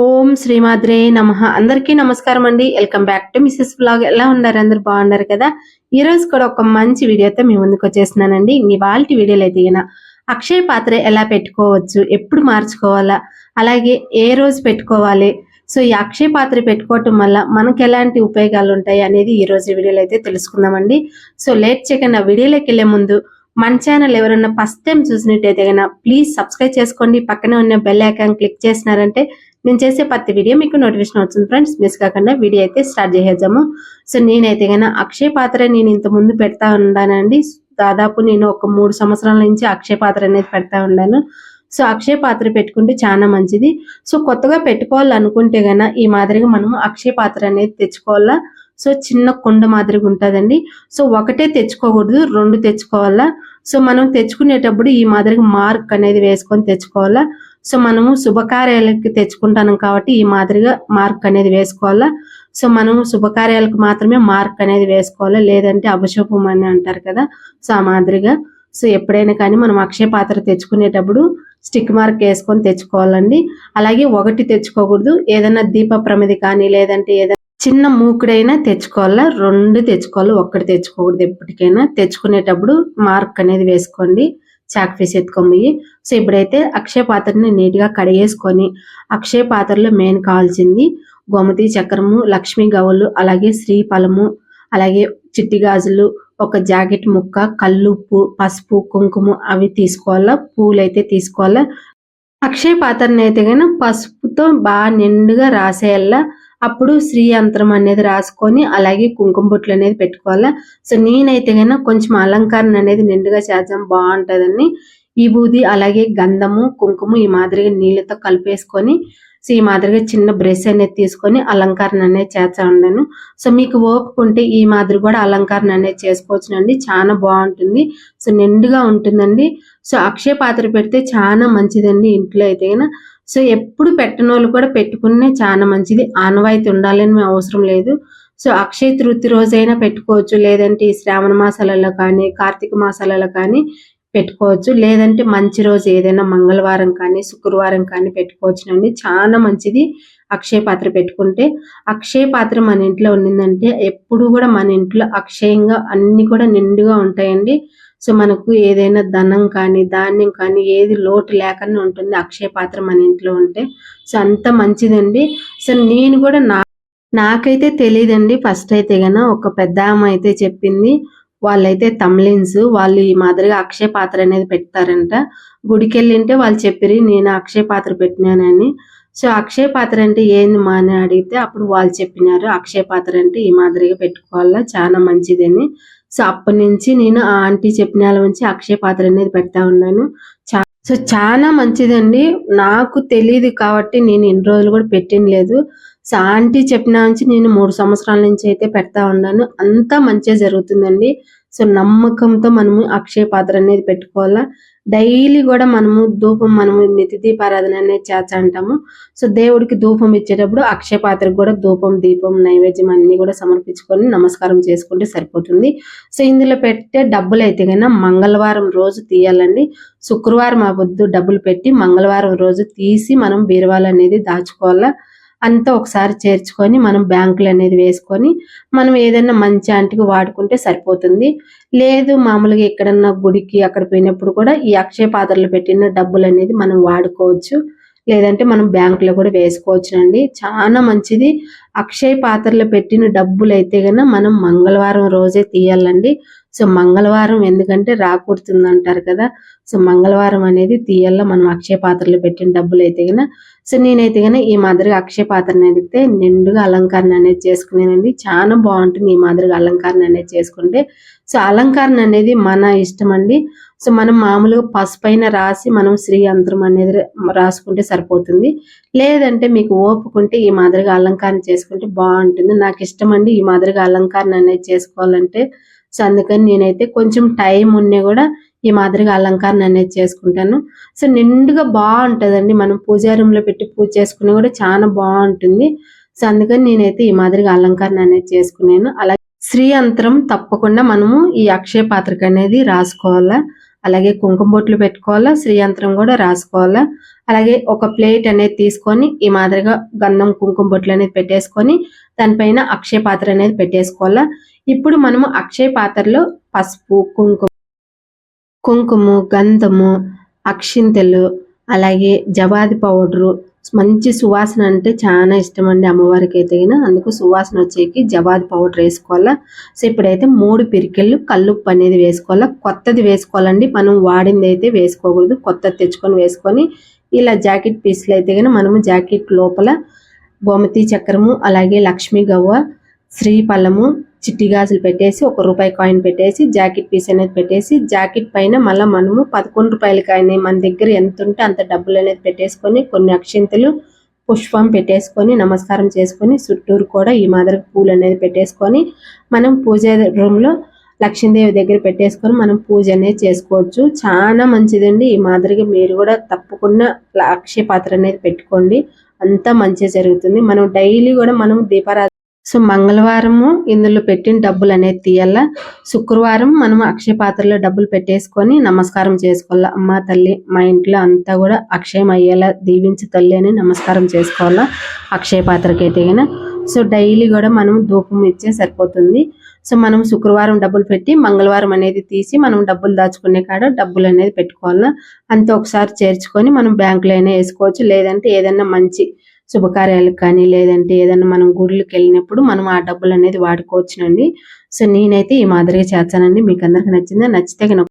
ఓం శ్రీమాద్రే నమః. అందరికీ నమస్కారం అండి. Welcome back to Mrs blog. ఎలా ఉన్నారు? అందరు బాగున్నారు కదా? ఈ రోజు కూడా ఒక మంచి వీడియోతో మీ ముందుకు వచ్చేస్తున్నానండి. ఇవాళ వీడియోలో అయితే అక్షయ పాత్ర ఎలా పెట్టుకోవచ్చు, ఎప్పుడు మార్చుకోవాలా, అలాగే ఏ రోజు పెట్టుకోవాలి, సో ఈ అక్షయ పాత్ర పెట్టుకోవటం వల్ల మనకు ఎలాంటి ఉపయోగాలు ఉంటాయి అనేది ఈ రోజు వీడియోలో అయితే తెలుసుకుందామండి. సో లేట్ చేయకుండా వీడియోలోకి వెళ్ళే ముందు మన ఛానల్ ఎవరైనా ఫస్ట్ టైం చూసినట్టయితే ప్లీజ్ సబ్స్క్రైబ్ చేసుకోండి. పక్కనే ఉన్న బెల్ ఐకాన్ క్లిక్ చేసినారంటే నేను చేసే ప్రతి వీడియో మీకు నోటిఫికేషన్ వస్తుంది. ఫ్రెండ్స్ మిస్ కాకుండా వీడియో అయితే స్టార్ట్ చేసేద్దాము. సో నేనైతే అక్షయ పాత్ర నేను ఇంత ముందు పెడతా ఉన్నానండి. దాదాపు నేను ఒక 3 సంవత్సరాల నుంచి అక్షయ పాత్ర అనేది పెడతా ఉన్నాను. సో అక్షయ పాత్ర పెట్టుకుంటే చాలా మంచిది. సో కొత్తగా పెట్టుకోవాలనుకుంటే ఈ మాదిరిగా మనము అక్షయ పాత్ర అనేది తెచ్చుకోవాలా. సో చిన్న కుండ మాదిరిగా ఉంటుందండి. సో ఒకటే తెచ్చుకోకూడదు, 2 తెచ్చుకోవాలా. సో మనం తెచ్చుకునేటప్పుడు ఈ మాదిరిగా మార్క్ అనేది వేసుకొని తెచ్చుకోవాలా. సో మనము శుభకార్యాలకి తెచ్చుకుంటాం కాబట్టి ఈ మాదిరిగా మార్క్ అనేది వేసుకోవాలా. సో మనము శుభకార్యాలకు మాత్రమే మార్క్ అనేది వేసుకోవాలా, లేదంటే అపశుభం అని అంటారు కదా. సో ఆ మాదిరిగా సో ఎప్పుడైనా కానీ మనం అక్షయ పాత్ర తెచ్చుకునేటప్పుడు స్టిక్ మార్క్ వేసుకొని తెచ్చుకోవాలండి. అలాగే 1 తెచ్చుకోకూడదు, ఏదైనా దీప ప్రమిది కానీ లేదంటే ఏదైనా చిన్న మూకుడైనా తెచ్చుకోవాలా. 2 తెచ్చుకోవాలి, 1 తెచ్చుకోకూడదు. ఎప్పటికైనా తెచ్చుకునేటప్పుడు మార్క్ అనేది వేసుకోండి, చాక్ పీస్ ఎత్తుకొని. సో ఇప్పుడైతే అక్షయ పాత్రని నీట్గా కడిగేసుకొని, అక్షయ పాత్రలో మెయిన్ కావాల్సింది గోమతి చక్రము, లక్ష్మీ గవ్వలు, అలాగే శ్రీఫలము, అలాగే చిట్టి గాజులు, ఒక జాకెట్ ముక్క, కల్లుప్పు, పసుపు, కుంకుమ అవి తీసుకోవాలా. పూలు అయితే తీసుకోవాలా. అక్షయ పాత్రని అయితే పసుపుతో బాగా నిండుగా రాసేయాలా. అప్పుడు శ్రీ యంత్రం అనేది రాసుకొని అలాగే కుంకుమ బొట్లు అనేది పెట్టుకోవాలా. సో నేనైతే కొంచెం అలంకరణ అనేది నిండుగా చేద్దాం బాగుంటుందని ఈ బూది అలాగే గంధము కుంకుమ ఈ మాదిరిగా నీళ్ళతో కలిపేసుకొని సో ఈ మాదిరిగా చిన్న బ్రష్ అనేది తీసుకొని అలంకరణ అనేది చేస్తా ఉన్నాను. సో మీకు ఓపుకుంటే ఈ మాదిరి కూడా అలంకరణ అనేది చేసుకోవచ్చునండి, చాలా బాగుంటుంది. సో నిండుగా ఉంటుందండి. సో అక్షయ పాత్ర పెడితే చాలా మంచిదండి ఇంట్లో అయితే సో ఎప్పుడు పెట్టని వాళ్ళు కూడా పెట్టుకునే చాలా మంచిది. ఆనవాయితీ ఉండాలని అవసరం లేదు. సో అక్షయ తృతీయ రోజైనా పెట్టుకోవచ్చు, లేదంటే ఈ శ్రావణ మాసాలలో కానీ కార్తీక మాసాలలో కానీ పెట్టుకోవచ్చు, లేదంటే మంచి రోజు ఏదైనా మంగళవారం కానీ శుక్రవారం కానీ పెట్టుకోవచ్చునండి. చాలా మంచిది అక్షయ పాత్ర పెట్టుకుంటే. అక్షయ పాత్ర మన ఇంట్లో ఉండిందంటే ఎప్పుడు కూడా మన ఇంట్లో అక్షయంగా అన్ని కూడా నిండుగా ఉంటాయండి. సో మనకు ఏదైనా ధనం కానీ ధాన్యం కానీ ఏది లోటు లేకుండా ఉంటుంది అక్షయ పాత్ర మన ఇంట్లో ఉంటే. సో అంత మంచిదండి. సో నేను కూడా నాకైతే తెలియదండి. ఫస్ట్ అయితే ఒక పెద్ద ఆమె అయితే చెప్పింది. వాళ్ళైతే తమిళన్స్ వాళ్ళు ఈ మాదిరిగా అక్షయ పాత్ర అనేది పెడతారంట. గుడికి వెళ్ళింటే వాళ్ళు చెప్పిరి నేను అక్షయ పాత్ర పెట్టినానని. సో అక్షయ పాత్ర అంటే ఏంది మా అని అడిగితే అప్పుడు వాళ్ళు చెప్పినారు అక్షయ పాత్ర అంటే ఈ మాదిరిగా పెట్టుకోవాలా, చాలా మంచిదని. సో అప్పటి నుంచి నేను ఆ ఆంటీ చెప్పిన నుంచి అక్షయ పాత్ర అనేది పెడతా ఉన్నాను. సో చాలా మంచిదండి. నాకు తెలియదు కాబట్టి నేను ఇన్ని రోజులు కూడా పెట్టినలేదు. సో ఆంటీ చెప్పిన నుంచి నేను 3 సంవత్సరాల నుంచి అయితే పెడతా ఉన్నాను. అంతా మంచిగా జరుగుతుందండి. సో నమ్మకంతో మనము అక్షయ పాత్ర అనేది పెట్టుకోవాలా. డైలీ కూడా మనము ధూపం మనము నిత్య దీపారాధన అనేది చేస్తాంటాము. సో దేవుడికి ధూపం ఇచ్చేటప్పుడు అక్షయ పాత్రకు కూడా ధూపం దీపం నైవేద్యం అన్ని కూడా సమర్పించుకొని నమస్కారం చేసుకుంటే సరిపోతుంది. సో ఇందులో పెట్టే డబ్బులు అయితే మంగళవారం రోజు తీయాలండి. శుక్రవారం ఆ పొద్దు డబ్బులు పెట్టి మంగళవారం రోజు తీసి మనం బీరువాలు అనేది దాచుకోవాలా. అంతా ఒకసారి చేర్చుకొని మనం బ్యాంకులు అనేది వేసుకొని మనం ఏదైనా మంచి ఆంటికి వాడుకుంటే సరిపోతుంది. లేదు మామూలుగా ఎక్కడన్నా గుడికి అక్కడ పోయినప్పుడు కూడా ఈ అక్షయ పాత్రలు పెట్టిన డబ్బులు అనేది మనం వాడుకోవచ్చు, లేదంటే మనం బ్యాంకులో కూడా వేసుకోవచ్చునండి. చాలా మంచిది. అక్షయ పాత్రలో పెట్టిన డబ్బులు అయితే మనం మంగళవారం రోజే తీయాలండి. సో మంగళవారం ఎందుకంటే రాకూడుతుంది అంటారు కదా. సో మంగళవారం అనేది తీయాల మనం అక్షయ పాత్రలో పెట్టిన డబ్బులు అయితే సో నేనైతే ఈ మాదిరిగా అక్షయ పాత్రని అడిగితే నిండుగా అలంకరణ అనేది చేసుకునేదండి. చాలా బాగుంటుంది ఈ మాదిరిగా అలంకరణ అనేది చేసుకుంటే. సో అలంకరణ అనేది మన ఇష్టం అండి. సో మనం మామూలుగా పసుపైన రాసి మనం శ్రీ యంత్రం అనేది రాసుకుంటే సరిపోతుంది, లేదంటే మీకు ఓపుకుంటే ఈ మాదిరిగా అలంకరణ చేసుకుంటే బాగుంటుంది. నాకు ఇష్టం అండి ఈ మాదిరిగా అలంకరణ అనేది చేసుకోవాలంటే. సో అందుకని నేనైతే కొంచెం టైం ఉన్నా కూడా ఈ మాదిరిగా అలంకరణ అనేది చేసుకుంటాను. సో నిండుగా బాగుంటుందండి. మనం పూజా రూమ్ లో పెట్టి పూజ చేసుకుని కూడా చాలా బాగుంటుంది. సో అందుకని నేనైతే ఈ మాదిరిగా అలంకరణ అనేది చేసుకున్నాను. అలాగే శ్రీ యంత్రం తప్పకుండా మనము ఈ అక్షయ పాత్రకి అనేది రాసుకోవాలా. అలాగే కుంకుమ బొట్లు పెట్టుకోవాలా, శ్రీయంత్రం కూడా రాసుకోవాలా. అలాగే ఒక ప్లేట్ అనేది తీసుకొని ఈ మాదిరిగా గంధం కుంకుమ బొట్లు అనేది పెట్టేసుకొని దానిపైన అక్షయ పాత్ర అనేది పెట్టేసుకోవాలా. ఇప్పుడు మనము అక్షయ పాత్రలో పసుపు, కుంకుమ, గంధము, అక్షింతలు, అలాగే జవాది పౌడరు, మంచి సువాసన అంటే చాలా ఇష్టం అండి అమ్మవారికి అయితే. అందుకు సువాసన వచ్చేకి జవాది పౌడర్ వేసుకోవాలా. సో ఇప్పుడైతే 3 పిరికెళ్ళు కల్లుప్పు అనేది వేసుకోవాలా. కొత్తది వేసుకోవాలండి, మనం వాడింది అయితే వేసుకోకూడదు. కొత్తది తెచ్చుకొని వేసుకొని ఇలా జాకెట్ పీస్లు అయితే మనము జాకెట్ లోపల గోమతి చక్రము, అలాగే లక్ష్మీ గవ్వ, శ్రీఫలము, చిట్టి గాజులు పెట్టేసి 1 రూపాయి కాయిన్ పెట్టేసి జాకెట్ పీస్ అనేది పెట్టేసి జాకెట్ పైన మళ్ళీ మనము 11 రూపాయల కాయిన్ మన దగ్గర ఎంత ఉంటే అంత డబ్బులు అనేది పెట్టేసుకొని కొన్ని అక్షింతలు, పుష్పం పెట్టేసుకొని నమస్కారం చేసుకొని చుట్టూరు కూడా ఈ మాదిరి పూలు అనేది పెట్టేసుకొని మనం పూజ రూమ్లో లక్ష్మీదేవి దగ్గర పెట్టేసుకొని మనం పూజ అనేది చేసుకోవచ్చు. చాలా మంచిదండి. ఈ మాదిరిగా మీరు కూడా తప్పకుండా అక్షయ పాత్ర అనేది పెట్టుకోండి, అంతా మంచిగా జరుగుతుంది. మనం డైలీ కూడా మనం దీపారాధన. సో మంగళవారము ఇందులో పెట్టిన డబ్బులు అనేది తీయాలా. శుక్రవారం మనం అక్షయ పాత్రలో డబ్బులు పెట్టేసుకొని నమస్కారం చేసుకోవాలా. అమ్మ తల్లి మా ఇంట్లో అంతా కూడా అక్షయం అయ్యేలా దీవించి తల్లి అని నమస్కారం చేసుకోవాలా అక్షయ పాత్రకి అయితే. సో డైలీ కూడా మనం ధూపం ఇచ్చే సరిపోతుంది. సో మనం శుక్రవారం డబ్బులు పెట్టి మంగళవారం అనేది తీసి మనం డబ్బులు దాచుకునే కాడ డబ్బులు అనేది పెట్టుకోవాలా. అంతే ఒకసారి చేర్చుకొని మనం బ్యాంకులో అయినా వేసుకోవచ్చు, లేదంటే ఏదైనా మంచి శుభకార్యాలకు కానీ లేదంటే ఏదైనా మనం గుడులకు వెళ్ళినప్పుడు మనం ఆ డబ్బులు అనేది వాడుకోవచ్చునండి. సో నేనైతే ఈ మాదిరిగా చేస్తానండి. మీకు అందరికి నచ్చిందా? నచ్చితే